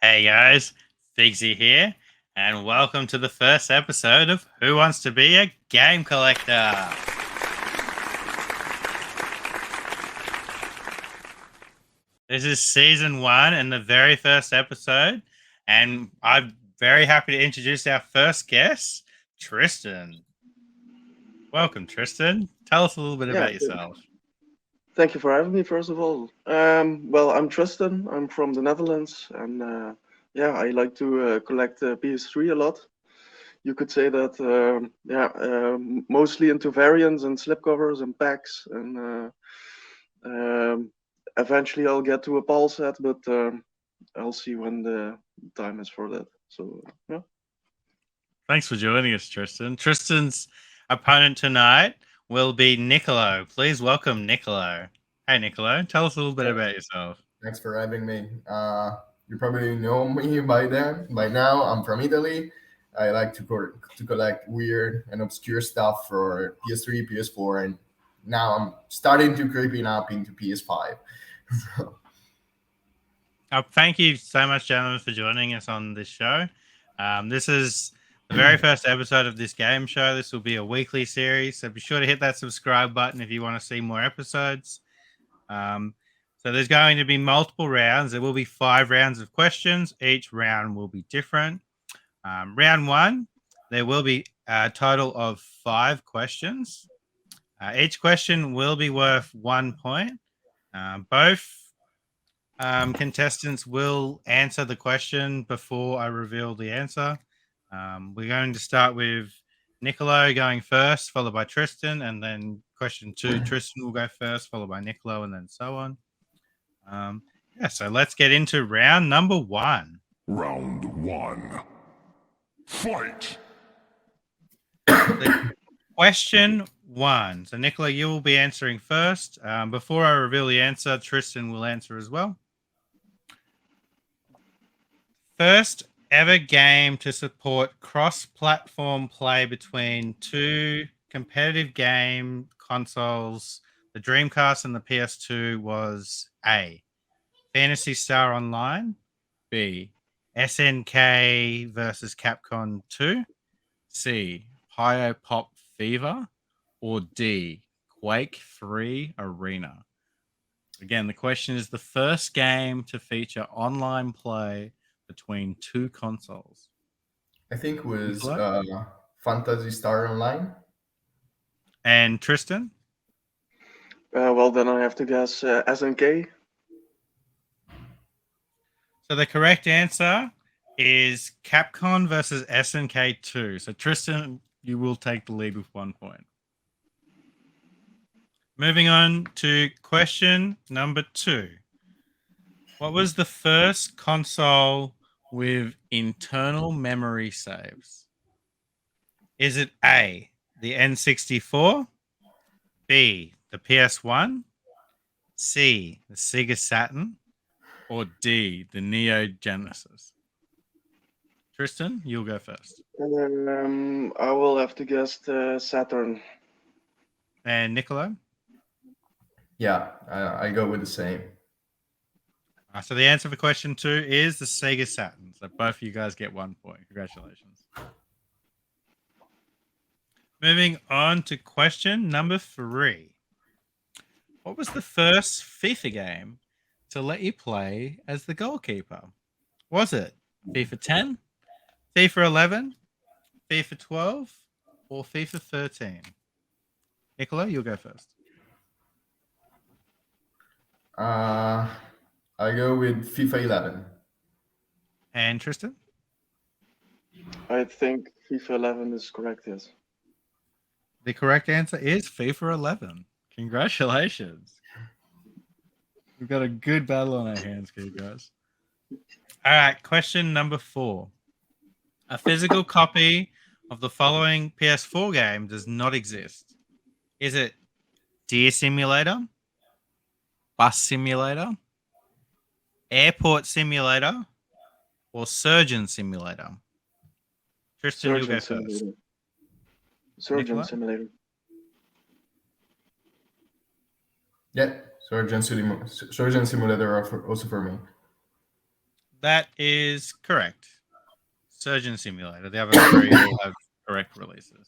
Hey guys, Figsy here, and welcome to the first episode of Who Wants to Be a Game Collector? This is season 1 and the very first episode, and I'm very happy to introduce our first guest, Tristan. Welcome, Tristan. Tell us a little bit Yeah, about yourself. thank you for having me, first of all. Well, I'm Tristan. I'm from the Netherlands, and yeah, I like to collect PS3 a lot. You could say that, mostly into variants and slipcovers and packs, and eventually I'll get to a PAL set, but I'll see when the time is for that. So, yeah. Thanks for joining us, Tristan. Tristan's opponent tonight will be Nicolo. Please welcome Nicolo. Hey, Nicolo, tell us a little bit about yourself. Thanks for having me. You probably know me by then. By now, I'm from Italy. I like to collect weird and obscure stuff for PS3, PS4, and now I'm starting to creeping up into PS5. Thank you so much, gentlemen, for joining us on this show. This is the very first episode of this game show. This will be a weekly series, so be sure to hit that subscribe button if you want to see more episodes. So there's going to be multiple rounds. There will be 5 rounds of questions. Each round will be different. Round 1, there will be a total of 5 questions. Each question will be worth 1 point. Both contestants will answer the question before I reveal the answer. We're going to start with Nicolo going first, followed by Tristan, and then question 2, Tristan will go first, followed by Nicolo, and then so on. So let's get into round number 1. Round 1. Fight! Question 1. So, Nicolo, you will be answering first. Before I reveal the answer, Tristan will answer as well. First ever game to support cross-platform play between 2 competitive game consoles, the Dreamcast and the PS2, was A, Phantasy Star Online, B, SNK versus Capcom 2, C, Pyro Pop Fever, or D, Quake 3 Arena. Again, the question is the first game to feature online play between 2 consoles. I think it was Nicola? Fantasy Star Online. And Tristan? Well, then I have to guess SNK. So the correct answer is Capcom versus SNK 2. So Tristan, you will take the lead with 1 point. Moving on to question number 2. What was the first console with internal memory saves? Is it A, the N64, B, the PS1, C, the Sega Saturn, or D, the Neo Genesis? Tristan, you'll go first. I will have to guess the Saturn. And Nicolo? Yeah, I go with the same. So the answer for question 2 is the Sega Saturn. So both of you guys get 1 point. Congratulations. Moving on to question number 3. What was the first FIFA game to let you play as the goalkeeper? Was it FIFA 10, FIFA 11, FIFA 12, or FIFA 13? Nicola, you'll go first. I go with FIFA 11. And Tristan? I think FIFA 11 is correct, yes. The correct answer is FIFA 11. Congratulations. We've got a good battle on our hands here, guys. All right, question number 4. A physical copy of the following PS4 game does not exist. Is it Deer Simulator, Bus Simulator, Airport Simulator, or Surgeon Simulator? Tristan, you go first. Surgeon Nicola? Simulator. Yeah, Surgeon Simulator also for me. That is correct. Surgeon Simulator. The other three all have correct releases.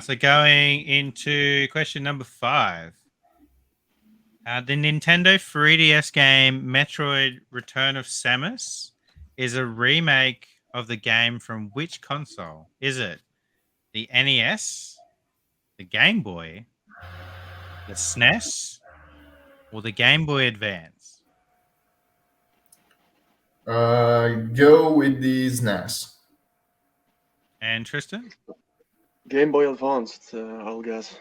So going into question number 5. The Nintendo 3DS game Metroid Return of Samus is a remake of the game from which console? Is it the NES, the Game Boy, the SNES, or the Game Boy Advance? Go with the SNES. And Tristan? Game Boy Advanced, I'll guess.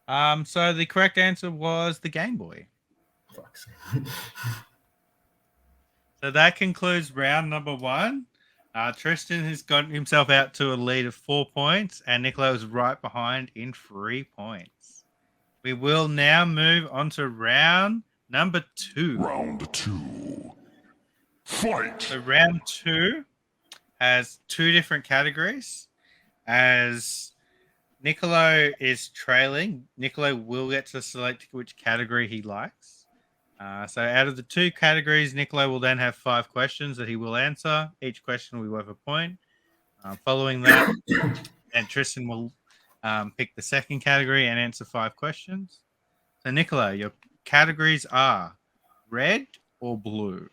So the correct answer was the Game Boy. Fuck's So that concludes round number 1. Tristan has gotten himself out to a lead of 4 points, and Nicolo is right behind in 3 points. We will now move on to round number 2. Round 2. Fight! So round 2 has 2 different categories. As Nicolo is trailing, Nicolo will get to select which category he likes. So out of the 2 categories, Nicolo will then have 5 questions that he will answer. Each question will be worth a point. Following that, and Tristan will pick the second category and answer 5 questions. So Nicolo, your categories are red or blue?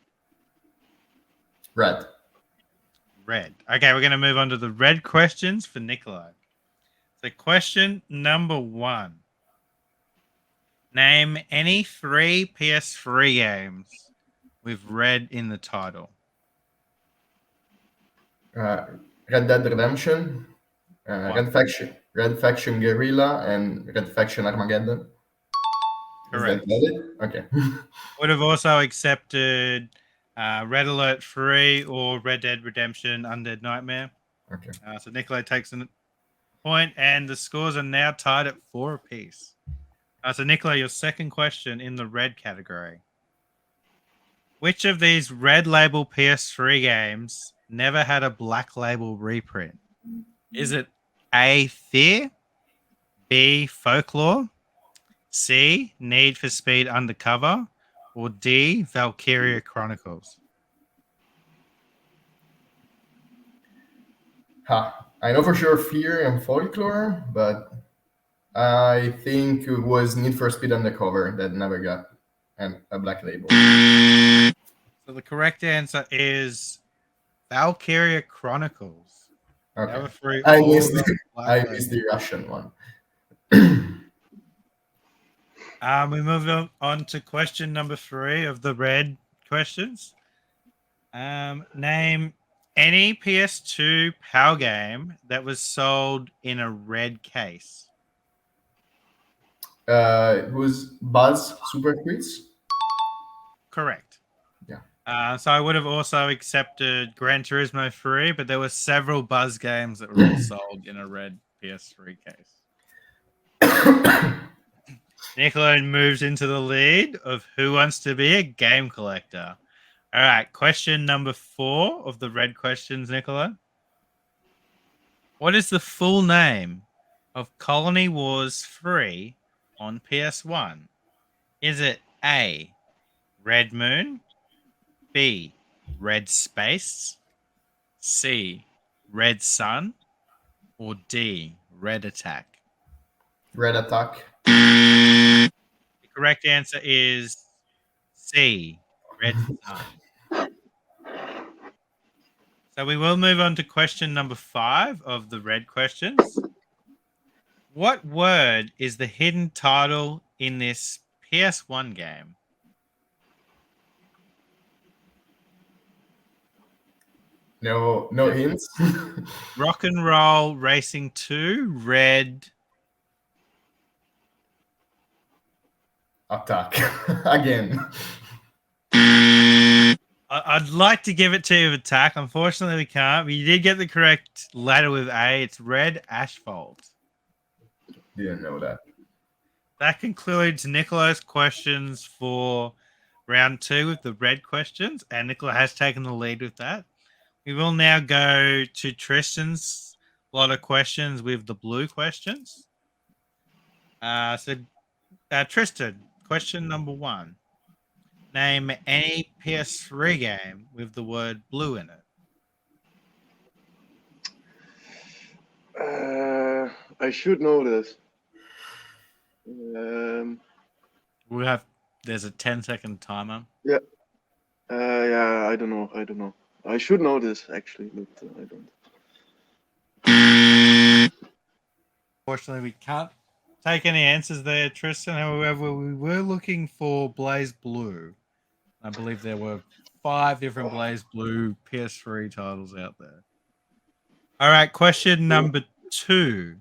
Red. Red. Okay, we're going to move on to the red questions for Nicolo. So question number 1. Name any 3 PS3 games with red in the title. Red Dead Redemption, What? Red Faction Guerrilla, and Red Faction Armageddon. Correct. Is that it? Okay. Would have also accepted Red Alert 3 or Red Dead Redemption Undead Nightmare. Okay. So Nicolo takes a point, and the scores are now tied at 4 apiece. So Nicolo, your second question in the red category. Which of these red label PS3 games never had a black label reprint? Is it A, Fear, B, Folklore, C, Need for Speed Undercover, or D, Valkyria Chronicles? I know for sure Fear and Folklore, but I think it was Need for Speed Undercover that never got a black label. So the correct answer is Valkyria Chronicles. Okay. I missed the Russian one. We move on to question number 3 of the red questions. Name any PS2 PAL game that was sold in a red case. It was Buzz Super Quiz. Correct. Yeah. So I would have also accepted Gran Turismo 3, but there were several Buzz games that were all sold in a red PS3 case. Nicolo moves into the lead of Who Wants to Be a Game Collector. All right, question number 4 of the red questions, Nicolo. What is the full name of Colony Wars 3 on PS1? Is it A, Red Moon, B, Red Space, C, Red Sun, or D, Red Attack? Red Attack. The correct answer is C, Red Sun. So we will move on to question number 5 of the red questions. What word is the hidden title in this PS1 game? No hints. Rock and Roll Racing 2, Red Attack. Again. I'd like to give it to you with Attack. Unfortunately, we can't. But you did get the correct letter with A. It's Red Asphalt. Didn't know that. That concludes Nicolo's questions for round 2 with the red questions, and Nicolo has taken the lead with that. We will now go to Tristan's lot of questions with the blue questions. So Tristan, question number 1. Name any PS3 game with the word blue in it. I should know this. There's a 10-second timer. Yeah, I don't know. I should know this actually, but I don't. Unfortunately, we can't take any answers there, Tristan. However, we were looking for Blaze Blue. I believe there were 5 different Blaze Blue PS3 titles out there. All right, question number 2.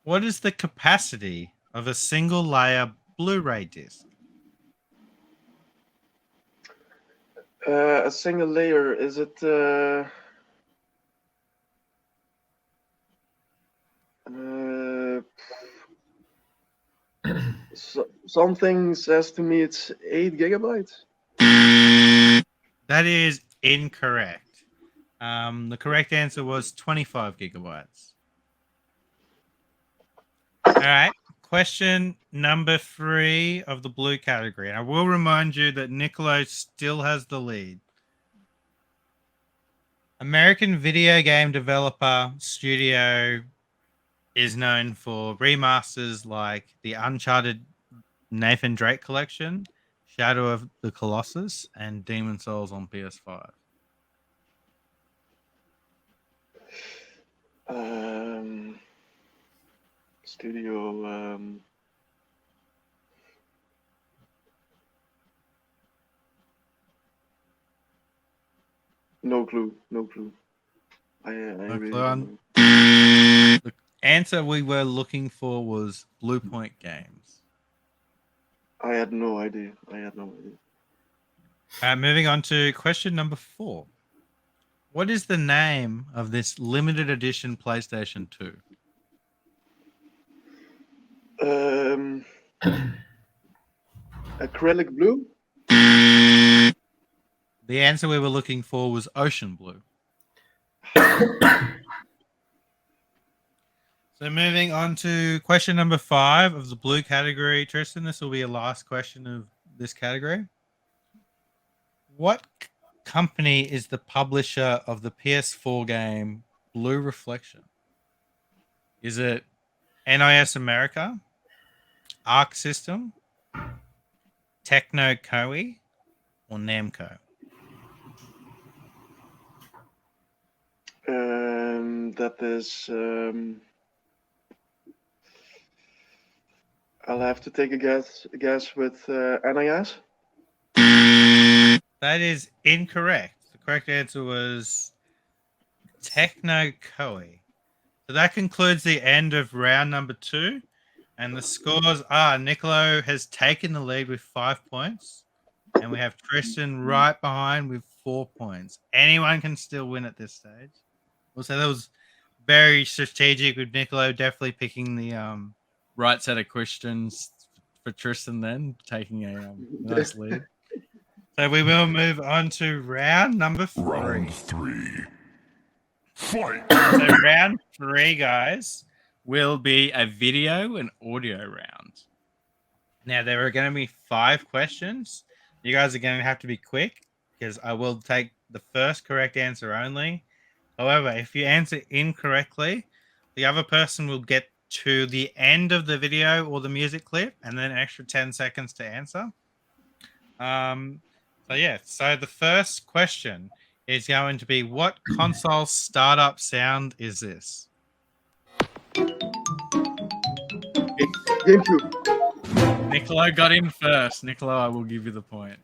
What is the capacity of a single layer Blu-ray disc? A single layer, is it? Something says to me it's 8 gigabytes. That is incorrect. The correct answer was 25 gigabytes. All right. Question number 3 of the blue category. And I will remind you that Nicolo still has the lead. American video game developer studio is known for remasters like the Uncharted Nathan Drake collection, Shadow of the Colossus, and Demon Souls on PS5. Studio. No clue. I really don't know. The answer we were looking for was Blue Point Games. I had no idea. Moving on to question number 4. What is the name of this limited edition PlayStation 2? Acrylic blue. The answer we were looking for was Ocean Blue. So moving on to question number 5 of the blue category, Tristan, this will be your last question of this category. What company is the publisher of the PS4 game Blue Reflection? Is it NIS America, Arc System, Techno Koei, or Namco? That is. I'll have to take a guess with NIS. That is incorrect. The correct answer was Techno Koei. So that concludes the end of round number 2. And the scores are Nicolo has taken the lead with 5 points. And we have Tristan right behind with 4 points. Anyone can still win at this stage. Also, that was very strategic with Nicolo definitely picking the right set of questions for Tristan then, taking a nice lead. So we will move on to round number 3. Round 3. Fight! So round 3, guys, will be a video and audio round. Now, there are going to be 5 questions. You guys are going to have to be quick because I will take the first correct answer only. However, if you answer incorrectly, the other person will get to the end of the video or the music clip and then an extra 10 seconds to answer. So the first question is going to be, what console startup sound is this? GameCube. Nicolo got in first. Nicolo, I will give you the point.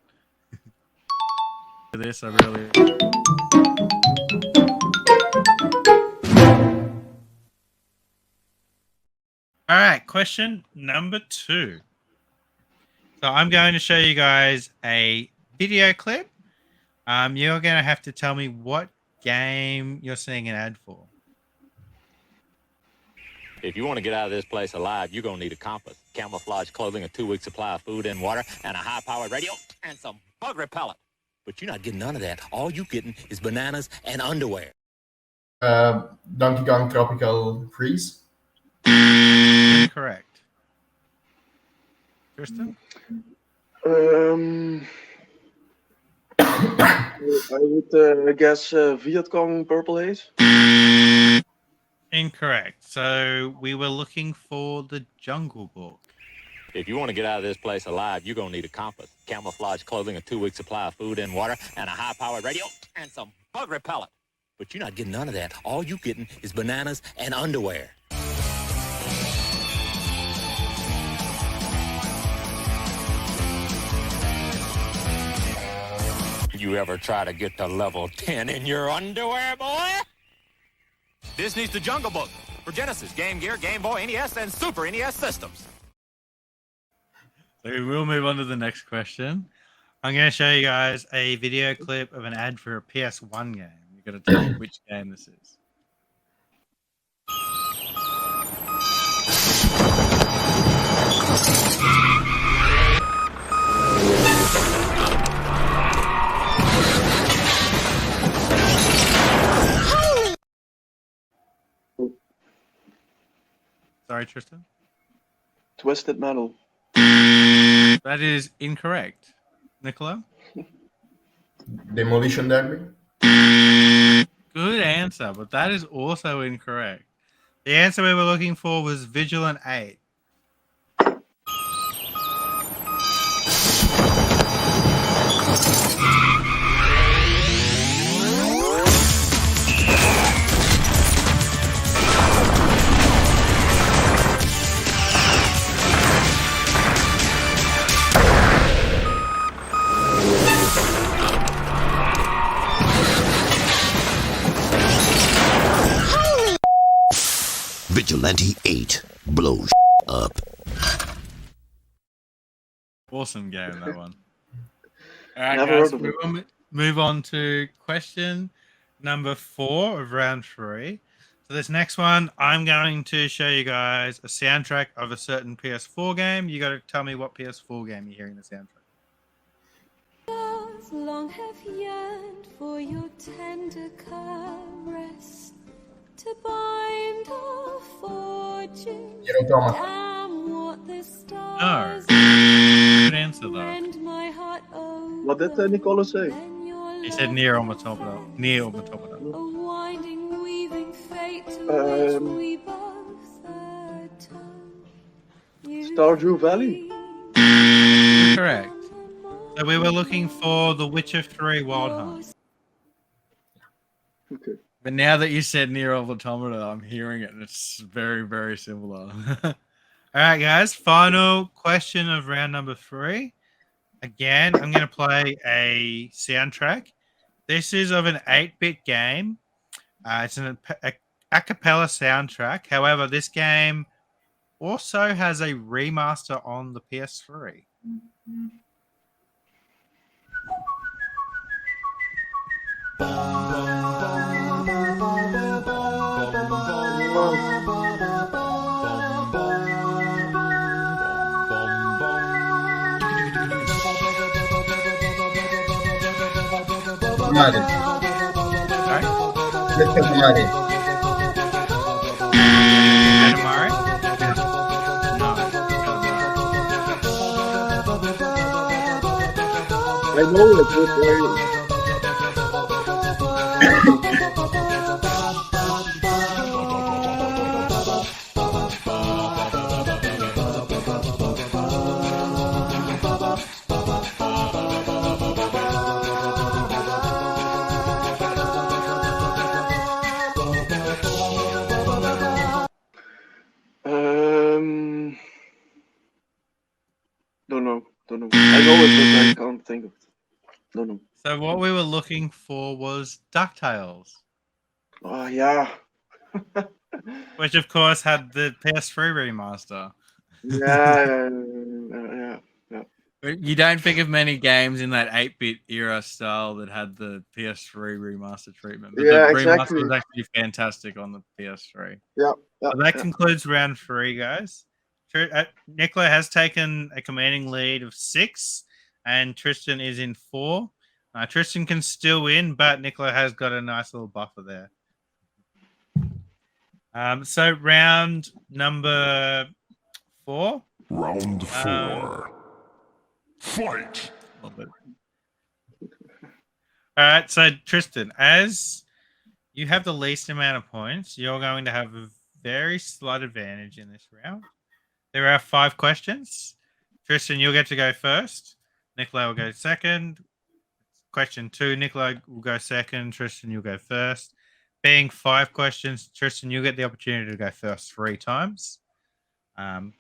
For this, I really... All right, question number 2. So I'm going to show you guys a video clip. You're going to have to tell me what game you're seeing an ad for. If you want to get out of this place alive, you're going to need a compass, camouflage clothing, a 2-week supply of food and water, and a high-powered radio, and some bug repellent. But you're not getting none of that. All you're getting is bananas and underwear. Donkey Kong Tropical Freeze. Incorrect. Tristan? I would guess Viet Cong Purple Haze. Incorrect. So we were looking for the Jungle Book. If you want to get out of this place alive, you're going to need a compass, camouflage clothing, a 2-week supply of food and water, and a high-powered radio, and some bug repellent. But you're not getting none of that. All you're getting is bananas and underwear. You ever try to get to level 10 in your underwear, boy? Disney's The Jungle Book for Genesis, Game Gear, Game Boy, NES, and Super NES systems. So we'll move on to the next question. I'm going to show you guys a video clip of an ad for a PS1 game. You've got to tell me which game this is. Sorry, Tristan? Twisted Metal. That is incorrect. Nicolo? Demolition Derby. Good answer, but that is also incorrect. The answer we were looking for was Vigilant 8. Vigilante 8 blows up. Awesome game, that one. All right, Never guys, heard of it. move on to question number 4 of round 3. So this next one, I'm going to show you guys a soundtrack of a certain PS4 game. You got to tell me what PS4 game you're hearing the soundtrack. Long have yearned for your tender caress to bind our fortune. Damn what the stars Good answer, though. rend my heart over. What did Nicolo say? Then your He said love, near on the top of that. Near on the top of that. a winding, weaving fate to which we both atone. You Stardew Valley? Correct. So we were looking for The Witcher 3 Wild Hunt. Okay. But now that you said Near Automata, I'm hearing it, and it's very, very similar. All right, guys. Final question of round number 3. Again, I'm going to play a soundtrack. This is of an 8-bit game. It's an a cappella soundtrack. However, this game also has a remaster on the PS3. Mare. Sorry? Let's get Mare. Katamari? No. I know it, but don't know. I know it, but I can't think of it. Don't know. So what we were looking for was DuckTales, Oh, yeah. which of course had the PS3 remaster. Yeah. But you don't think of many games in that 8-bit era style that had the PS3 remaster treatment. But Yeah, the exactly. remaster was actually fantastic on the PS3. Yeah. So that concludes round 3, guys. Nicolo has taken a commanding lead of 6, and Tristan is in 4. Tristan can still win, but Nicolo has got a nice little buffer there. So round number 4. Round 4. Fight! Love it. All right, so Tristan, as you have the least amount of points, you're going to have a very slight advantage in this round. There are 5 questions. Tristan, you'll get to go first. Nicolo will go second. Question 2, Nicolo will go second. Tristan, you'll go first. Being 5 questions, Tristan, you'll get the opportunity to go first 3 times.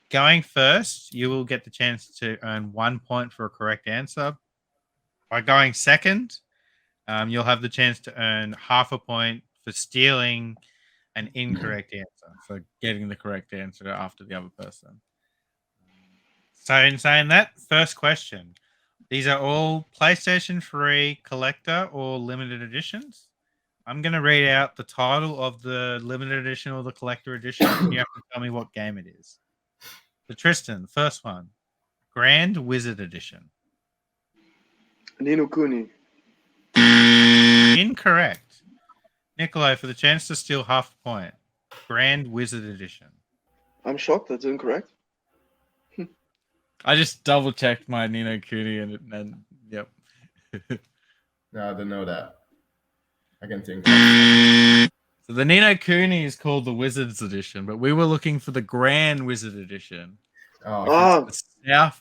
Going first, you will get the chance to earn 1 point for a correct answer. By going second, you'll have the chance to earn half a point for stealing an incorrect answer, for getting the correct answer after the other person. So in saying that, first question. These are all PlayStation 3 collector or limited editions. I'm going to read out the title of the limited edition or the collector edition. And you have to tell me what game it is. So Tristan, first one. Grand Wizard Edition. Ni no Kuni. Incorrect. Nicolo, for the chance to steal half a point. Grand Wizard Edition. I'm shocked that's incorrect. I just double checked my Nino Kuni and yep. No, I don't know that. I can think. So the Nino Kuni is called the Wizards Edition, but we were looking for the Grand Wizard Edition. Oh, It's the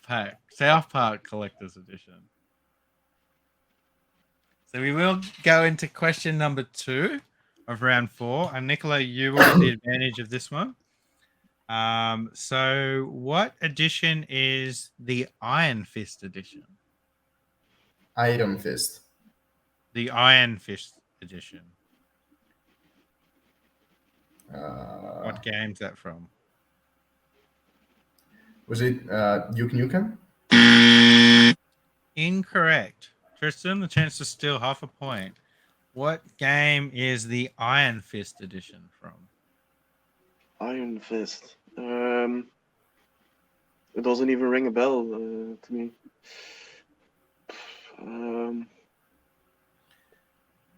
South Park Collector's Edition. So we will go into question number 2 of round 4, and Nicola, you will get the advantage of this one. So what edition is the Iron Fist edition? Iron Fist. The Iron Fist edition. What game's that from? Was it Duke Nukem? Incorrect. Tristan, the chance to steal half a point. What game is the Iron Fist edition from? Iron Fist. It doesn't even ring a bell to me.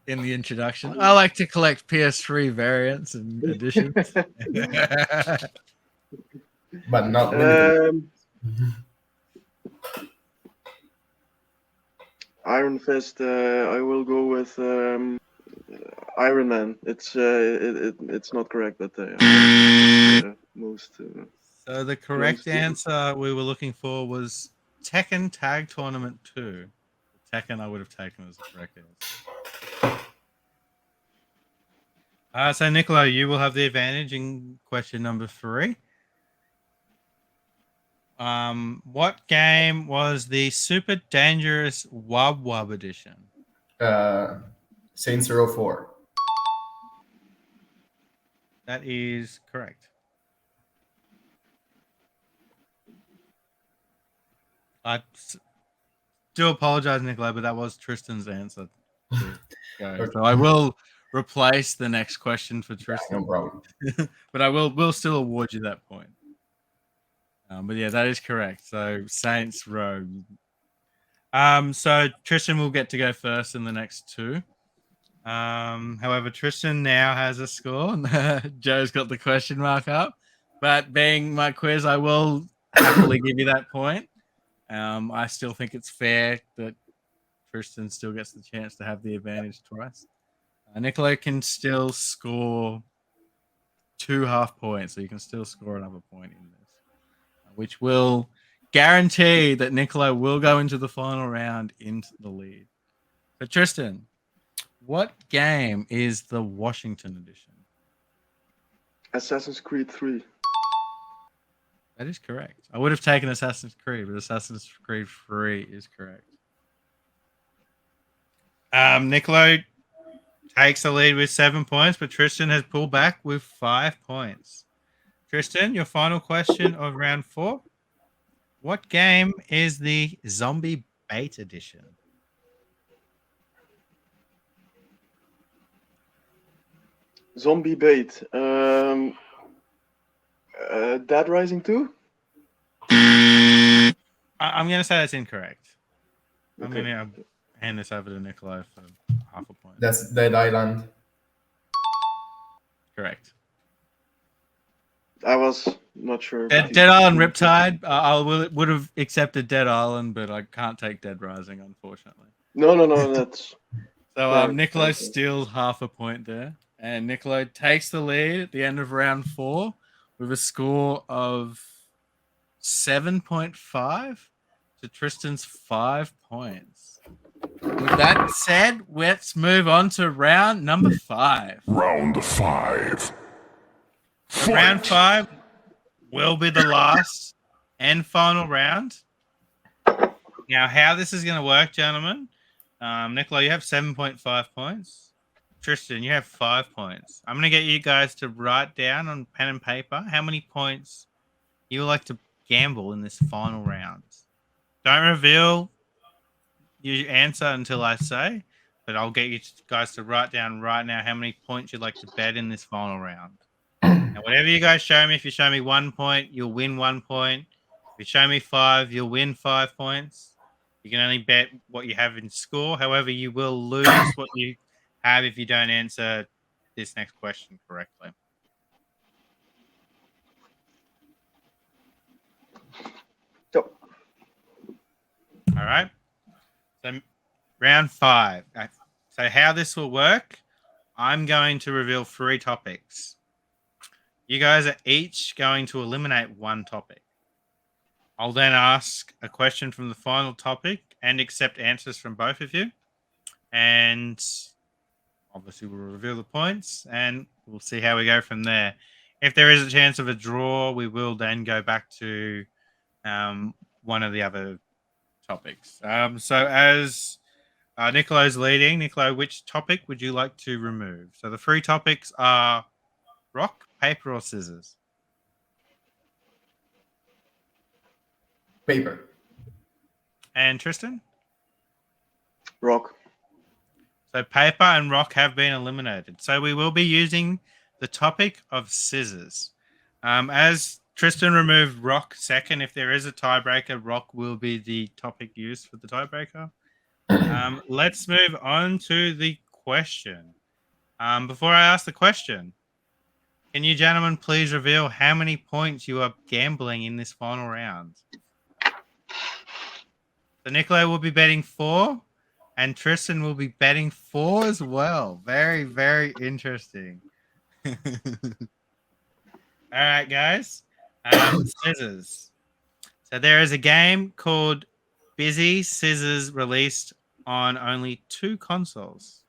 In the introduction, I like to collect PS3 variants and editions. But not limited. Iron Fist. I will go with Iron Man. It's not correct, but most. So the correct answer we were looking for was Tekken Tag Tournament 2. Tekken I would have taken as the correct answer. So Nicolo, you will have the advantage in question number 3. What game was the Super Dangerous Wub Wub edition? Saints Row 4. That is correct. I do apologize, Nicola, but that was Tristan's answer. So I will replace the next question for Tristan. No problem. But I will still award you that point. But yeah, that is correct. So Saints Row. So Tristan will get to go first in the next 2. However, Tristan now has a score. Joe's got the question mark up. But being my quiz, I will happily give you that point. I still think it's fair that Tristan still gets the chance to have the advantage twice. Nicolo can still score 2 half points, so you can still score another point in this, which will guarantee that Nicolo will go into the final round into the lead. So Tristan, what game is the Washington edition? Assassin's Creed 3. That is correct. I would have taken Assassin's Creed, but Assassin's Creed 3 is correct. Nicolo takes the lead with 7 points, but Tristan has pulled back with 5 points. Tristan, your final question of round 4. What game is the Zombie Bait edition? Zombie Bait. Dead Rising 2? I'm going to say that's incorrect. Okay. I'm going to hand this over to Nicolo for half a point. That's Dead Island. Correct. I was not sure. Dead Island Riptide. Would have accepted Dead Island, but I can't take Dead Rising, unfortunately. No, that's So fair, Nicolo fair. steals half a point there, and Nicolo takes the lead at the end of round 4 with a score of 7.5 to Tristan's 5 points. With that said, let's move on to round number 5. Round 5. Fight. Round 5 will be the last and final round. Now, how this is going to work, gentlemen, Nicolo, you have 7.5 points. Tristan, you have 5 points. I'm going to get you guys to write down on pen and paper how many points you would like to gamble in this final round. Don't reveal your answer until I say, but I'll get you guys to write down right now how many points you'd like to bet in this final round. Now, whatever you guys show me, if you show me 1 point, you'll win 1 point. If you show me 5, you'll win 5 points. You can only bet what you have in score. However, you will lose what you have if you don't answer this next question correctly. Yep. All right. So round 5. So how this will work, I'm going to reveal 3 topics. You guys are each going to eliminate 1 topic. I'll then ask a question from the final topic and accept answers from both of you. And obviously we'll reveal the points and we'll see how we go from there. If there is a chance of a draw, we will then go back to one of the other topics. So as Nicolo's leading, Nicolo, which topic would you like to remove? So the 3 topics are rock, paper, or scissors? Paper. And Tristan? Rock. So paper and rock have been eliminated. So we will be using the topic of scissors. As Tristan removed rock second, if there is a tiebreaker, rock will be the topic used for the tiebreaker. Let's move on to the question. Before I ask the question, can you gentlemen please reveal how many points you are gambling in this final round? So Nicolo will be betting 4, and Tristan will be betting 4 as well. Very, very interesting. All right, guys. Scissors. So there is a game called Busy Scissors released on only 2 consoles.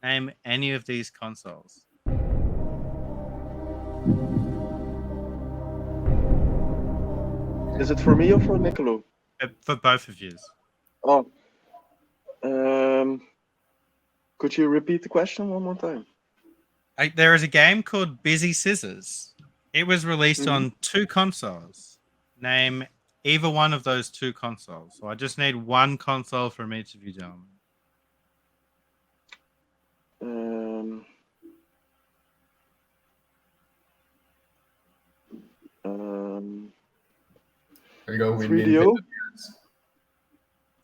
Name any of these consoles. Is it for me or for Nicolo? For both of you. Oh. Could you repeat the question one more time? There is a game called Busy Scissors. It was released on 2 consoles. Name either one of those 2 consoles. So I just need 1 console from each of you gentlemen. There you go with 3DO? Nintendo DS.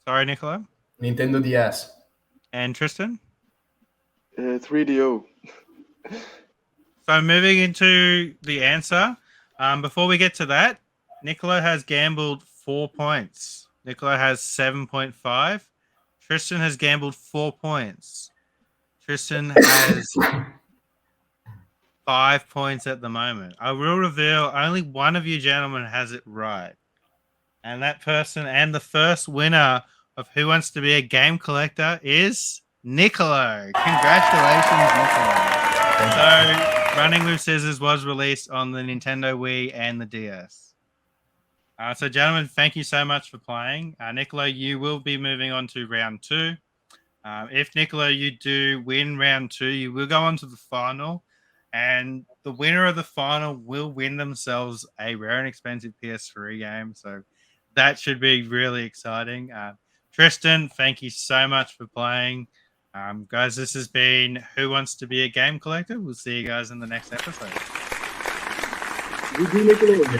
Sorry, Nicolo. Nintendo DS. And Tristan? 3DO. So moving into the answer, before we get to that, Nicolo has gambled 4 points. Nicolo has 7.5. Tristan has gambled 4 points. Tristan has 5 points at the moment. I will reveal only one of you gentlemen has it right. And that person and the first winner of Who Wants to Be a Game Collector is Nicolo. Congratulations, Nicolo. So, Running with Scissors was released on the Nintendo Wii and the DS. So, gentlemen, thank you so much for playing. Nicolo, you will be moving on to round 2. If, Nicolo, you do win round 2, you will go on to the final. And the winner of the final will win themselves a rare and expensive PS3 game. So, that should be really exciting. Tristan, thank you so much for playing. Guys, this has been Who Wants to Be a Game Collector. We'll see you guys in the next episode. Nicolo.